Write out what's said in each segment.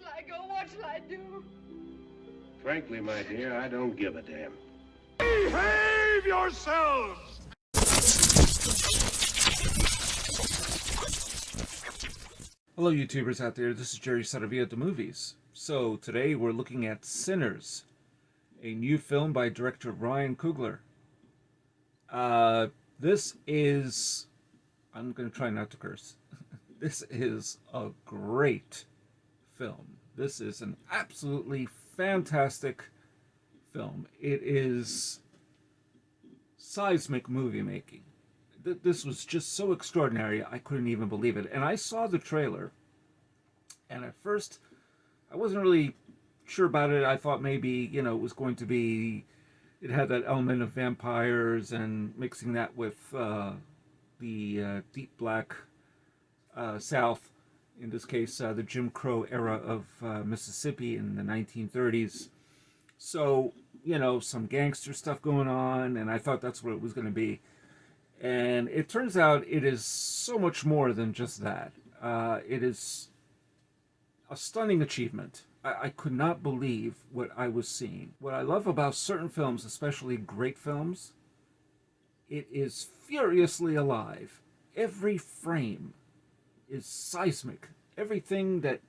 shall I go? What shall I do? Frankly, my dear, I don't give a damn. Behave yourselves! Hello YouTubers out there, this is Jerry Saravia at the movies. So today we're looking at Sinners, a new film by director Ryan Coogler. This is, I'm going to try not to curse, this is a great film. This is an absolutely fantastic film. It is seismic movie making. This was just so extraordinary, I couldn't even believe it. And I saw the trailer, and at first, I wasn't really sure about it. I thought maybe, it was going to be, it had that element of vampires and mixing that with the deep black South, in this case, the Jim Crow era of Mississippi in the 1930s. So, some gangster stuff going on, and I thought that's what it was going to be. And it turns out it is so much more than just that. It is a stunning achievement. I could not believe what I was seeing. What I love about certain films, especially great films, it is furiously alive. Every frame is seismic. Everything that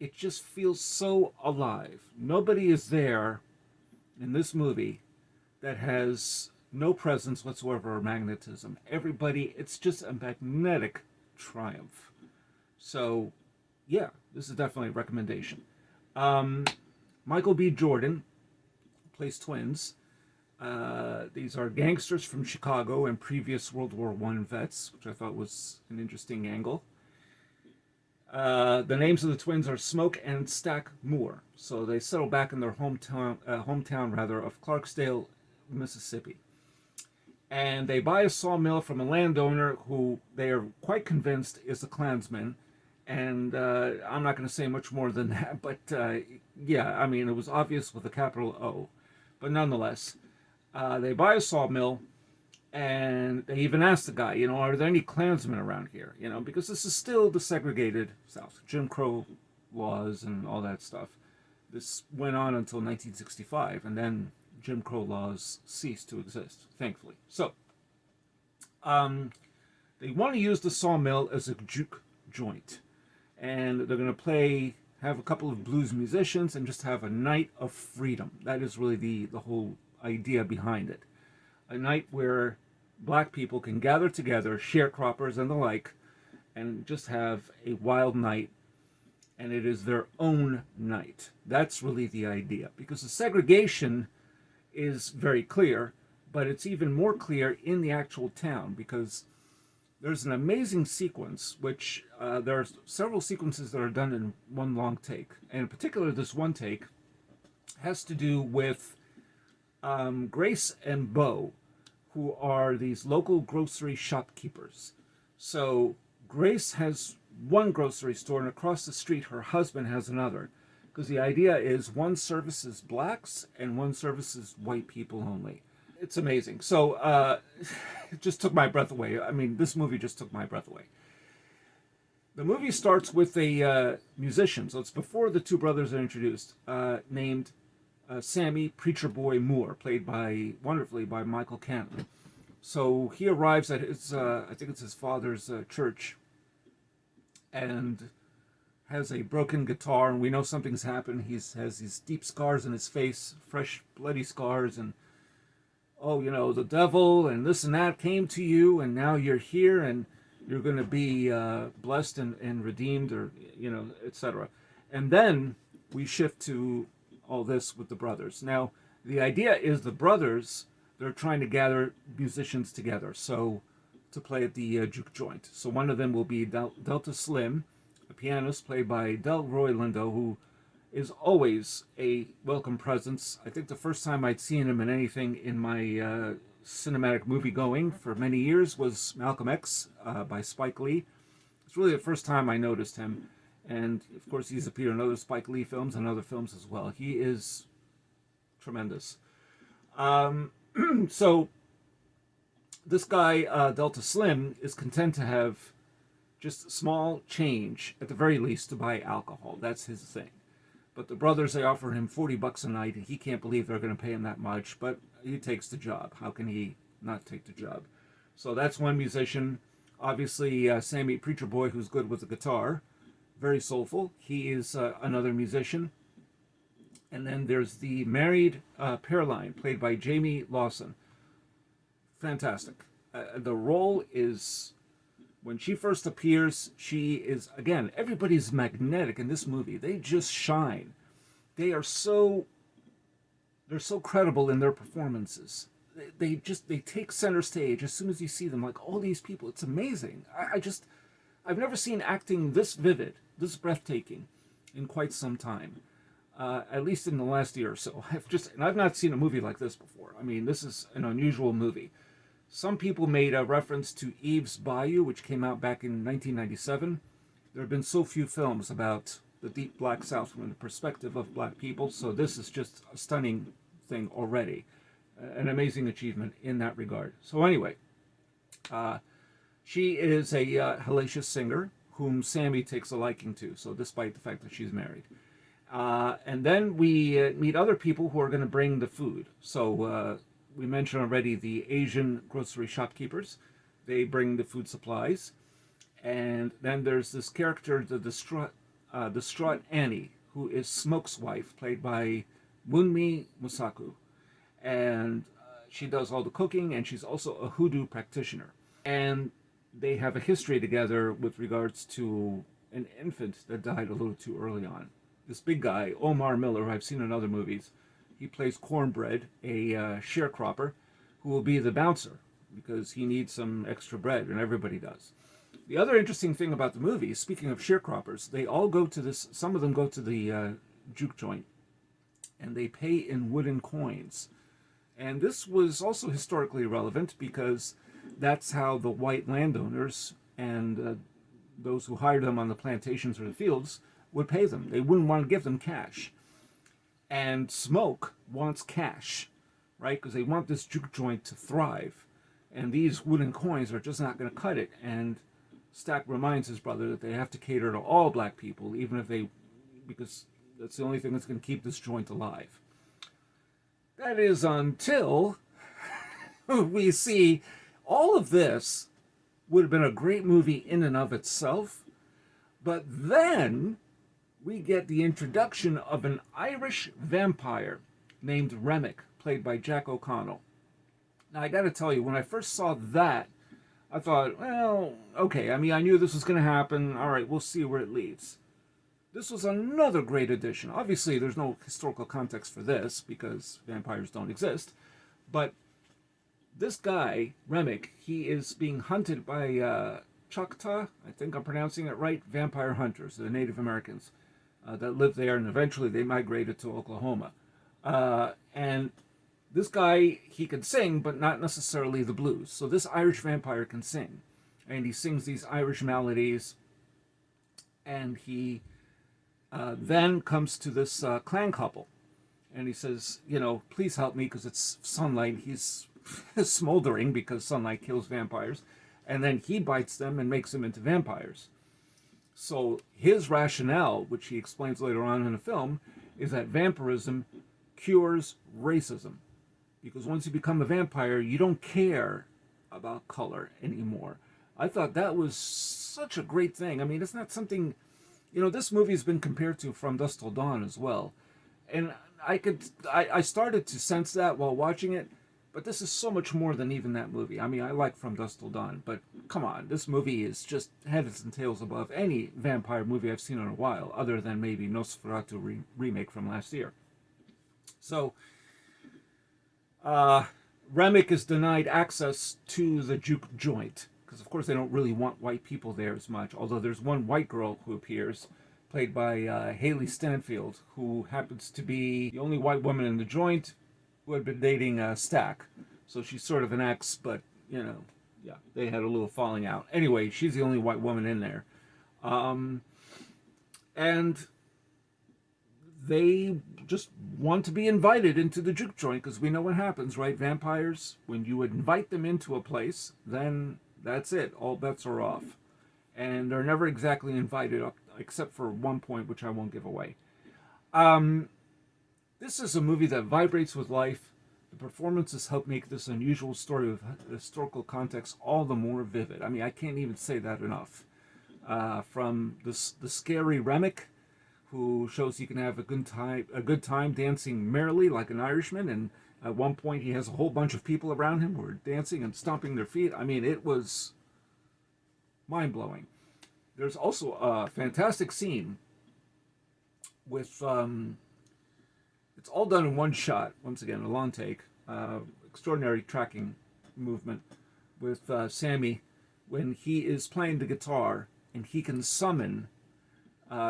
it just feels so alive. Nobody is there in this movie that has no presence whatsoever or magnetism. Everybody, it's just a magnetic triumph. So, yeah, this is definitely a recommendation. Michael B. Jordan plays twins. These are gangsters from Chicago and previous World War I vets, which I thought was an interesting angle. The names of the twins are Smoke and Stack Moore. So they settle back in their hometown of Clarksdale, Mississippi. And they buy a sawmill from a landowner who they are quite convinced is a Klansman. And I'm not going to say much more than that, but yeah, I mean, it was obvious with a capital O. But nonetheless, they buy a sawmill, and they even ask the guy, are there any Klansmen around here? Because this is still the segregated South, Jim Crow laws and all that stuff. This went on until 1965, and then Jim Crow laws ceased to exist, thankfully. So, they want to use the sawmill as a juke joint. And they're going to have a couple of blues musicians and just have a night of freedom. That is really the whole idea behind it. A night where black people can gather together, sharecroppers and the like, and just have a wild night. And it is their own night. That's really the idea. Because the segregation is very clear, but it's even more clear in the actual town, because there's an amazing sequence, which there are several sequences that are done in one long take. And in particular, this one take has to do with Grace and Bo, who are these local grocery shopkeepers. So Grace has one grocery store, and across the street, her husband has another. Because the idea is one services blacks and one services white people only. It's amazing. So it just took my breath away. I mean, this movie just took my breath away. The movie starts with a musician, so it's before the two brothers are introduced, named Sammy Preacher Boy Moore, played wonderfully by Michael Cantley. So he arrives at his, I think it's his father's church, and has a broken guitar, and we know something's happened. He has these deep scars in his face, fresh bloody scars, and the devil and this and that came to you, and now you're here, and you're going to be blessed and redeemed, or, etc. And then we shift to all this with the brothers. Now, the idea is the brothers, they're trying to gather musicians together, so to play at the juke joint. So one of them will be Delta Slim, a pianist played by Delroy Lindo, who is always a welcome presence. I think the first time I'd seen him in anything in my cinematic movie going for many years was Malcolm X by Spike Lee. It's really the first time I noticed him. And, of course, he's appeared in other Spike Lee films and other films as well. He is tremendous. So this guy, Delta Slim, is content to have just small change, at the very least, to buy alcohol. That's his thing. But the brothers, they offer him $40 a night, and he can't believe they're going to pay him that much, but he takes the job. How can he not take the job? So that's one musician. Obviously, Sammy Preacher Boy, who's good with the guitar, very soulful. He is another musician. And then there's the married Pearline, played by Jamie Lawson. Fantastic. The role is, when she first appears, she is, again, everybody's magnetic in this movie. They just shine. They're so credible in their performances. They take center stage as soon as you see them, like all these people. It's amazing. I've never seen acting this vivid, this breathtaking in quite some time. At least in the last year or so. I've not seen a movie like this before. I mean, this is an unusual movie. Some people made a reference to Eve's Bayou, which came out back in 1997. There have been so few films about the deep Black South from the perspective of Black people, so this is just a stunning thing already. An amazing achievement in that regard. So anyway, she is a hellacious singer whom Sammy takes a liking to, so despite the fact that she's married. And then we meet other people who are going to bring the food. So we mentioned already the Asian grocery shopkeepers. They bring the food supplies. And then there's this character, the distraught Annie, who is Smoke's wife, played by Munmi Musaku. And she does all the cooking, and she's also a hoodoo practitioner. And they have a history together with regards to an infant that died a little too early on. This big guy, Omar Miller, who I've seen in other movies, he plays Cornbread, a sharecropper, who will be the bouncer, because he needs some extra bread, and everybody does. The other interesting thing about the movie, speaking of sharecroppers, they all go to this, some of them go to the juke joint, and they pay in wooden coins. And this was also historically relevant, because that's how the white landowners and those who hired them on the plantations or the fields would pay them. They wouldn't want to give them cash. And Smoke wants cash, right? Because they want this juke joint to thrive. And these wooden coins are just not going to cut it. And Stack reminds his brother that they have to cater to all Black people, even if because that's the only thing that's going to keep this joint alive. That is until we see all of this would have been a great movie in and of itself. But then we get the introduction of an Irish vampire named Remick, played by Jack O'Connell. Now, I got to tell you, when I first saw that, I thought, well, okay, I mean, I knew this was going to happen. All right, we'll see where it leads. This was another great addition. Obviously, there's no historical context for this, because vampires don't exist. But this guy, Remick, he is being hunted by Choctaw, I think I'm pronouncing it right, vampire hunters, the Native Americans that lived there, and eventually they migrated to Oklahoma. And this guy, he can sing, but not necessarily the blues. So this Irish vampire can sing, and he sings these Irish melodies, and he then comes to this clan couple, and he says, please help me, because it's sunlight. He's smoldering because sunlight kills vampires. And then he bites them and makes them into vampires. So his rationale, which he explains later on in the film, is that vampirism cures racism. Because once you become a vampire, you don't care about color anymore. I thought that was such a great thing. I mean, it's not something, this movie has been compared to From Dusk Till Dawn as well. And I started to sense that while watching it. But this is so much more than even that movie. I mean, I like From Dusk Till Dawn, but come on, this movie is just heads and tails above any vampire movie I've seen in a while, other than maybe Nosferatu remake from last year. So, Remick is denied access to the juke joint, because of course they don't really want white people there as much, although there's one white girl who appears, played by Haley Stanfield, who happens to be the only white woman in the joint, who had been dating Stack. So she's sort of an ex, but, they had a little falling out. Anyway, she's the only white woman in there. And they just want to be invited into the juke joint, because we know what happens, right? Vampires, when you invite them into a place, then that's it. All bets are off. and they're never exactly invited up, except for one point, which I won't give away. This is a movie that vibrates with life. The performances help make this unusual story with historical context all the more vivid. I mean, I can't even say that enough. From the scary Remick, who shows you can have a good time dancing merrily like an Irishman, and at one point he has a whole bunch of people around him who are dancing and stomping their feet. I mean, it was mind-blowing. There's also a fantastic scene with it's all done in one shot. Once again, a long take. Extraordinary tracking movement with Sammy when he is playing the guitar and he can summon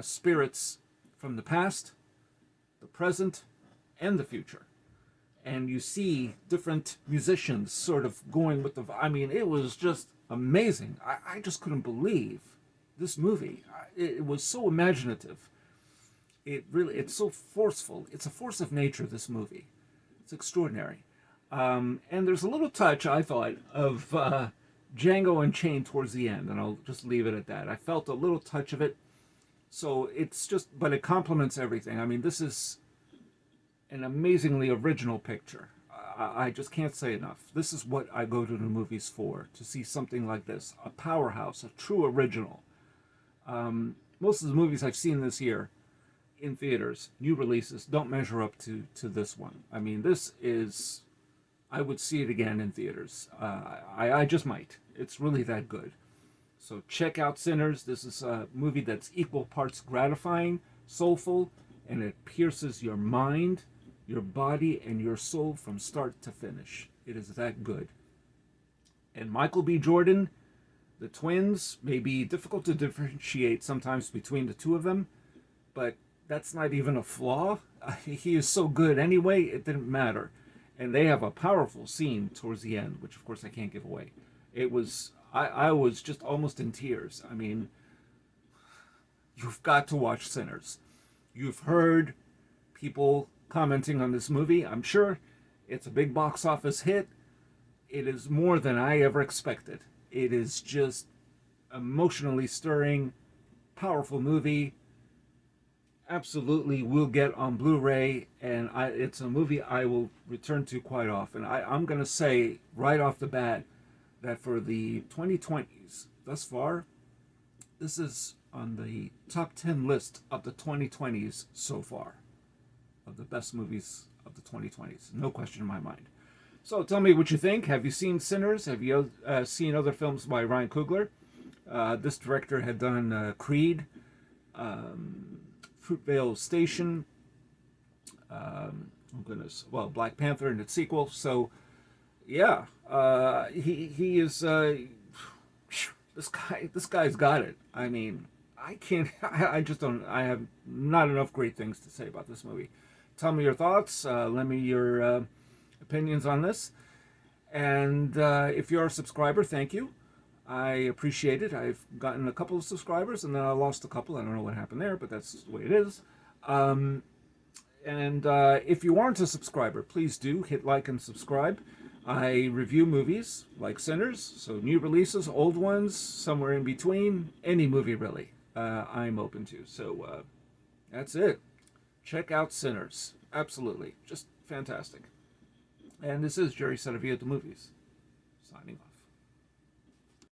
spirits from the past, the present, and the future. And you see different musicians sort of going with the... I mean, it was just amazing. I just couldn't believe this movie. It was so imaginative. It's so forceful. It's a force of nature, this movie. It's extraordinary. And there's a little touch, I thought, of Django Unchained towards the end, and I'll just leave it at that. I felt a little touch of it. So it's just, but it complements everything. I mean, this is an amazingly original picture. I just can't say enough. This is what I go to the movies for, to see something like this. A powerhouse, a true original. Most of the movies I've seen this year in theaters, new releases, don't measure up to this one. I mean, this is... I would see it again in theaters. I just might. It's really that good. So check out Sinners. This is a movie that's equal parts gratifying, soulful, and it pierces your mind, your body, and your soul from start to finish. It is that good. And Michael B. Jordan, the twins, may be difficult to differentiate sometimes between the two of them, but that's not even a flaw. He is so good anyway, it didn't matter. And they have a powerful scene towards the end, which of course I can't give away. It was, I was just almost in tears. I mean, you've got to watch Sinners. You've heard people commenting on this movie. I'm sure it's a big box office hit. It is more than I ever expected. It is just emotionally stirring, powerful movie. Absolutely will get on Blu-ray, and it's a movie I will return to quite often. I'm going to say right off the bat that for the 2020s thus far, this is on the top 10 list of the 2020s so far, of the best movies of the 2020s. No question in my mind. So tell me what you think. Have you seen Sinners? Have you seen other films by Ryan Coogler? This director had done Creed, Fruitvale Station, Black Panther and its sequel. So, yeah, he is. This guy's got it. I mean, I can't. I just don't. I have not enough great things to say about this movie. Tell me your thoughts. Let me your opinions on this. And if you're a subscriber, thank you. I appreciate it. I've gotten a couple of subscribers, and then I lost a couple. I don't know what happened there, but that's the way it is. If you aren't a subscriber, please do hit like and subscribe. I review movies like Sinners, so new releases, old ones, somewhere in between, any movie really, I'm open to. So that's it. Check out Sinners. Absolutely. Just fantastic. And this is Jerry Saravia at the Movies, signing off.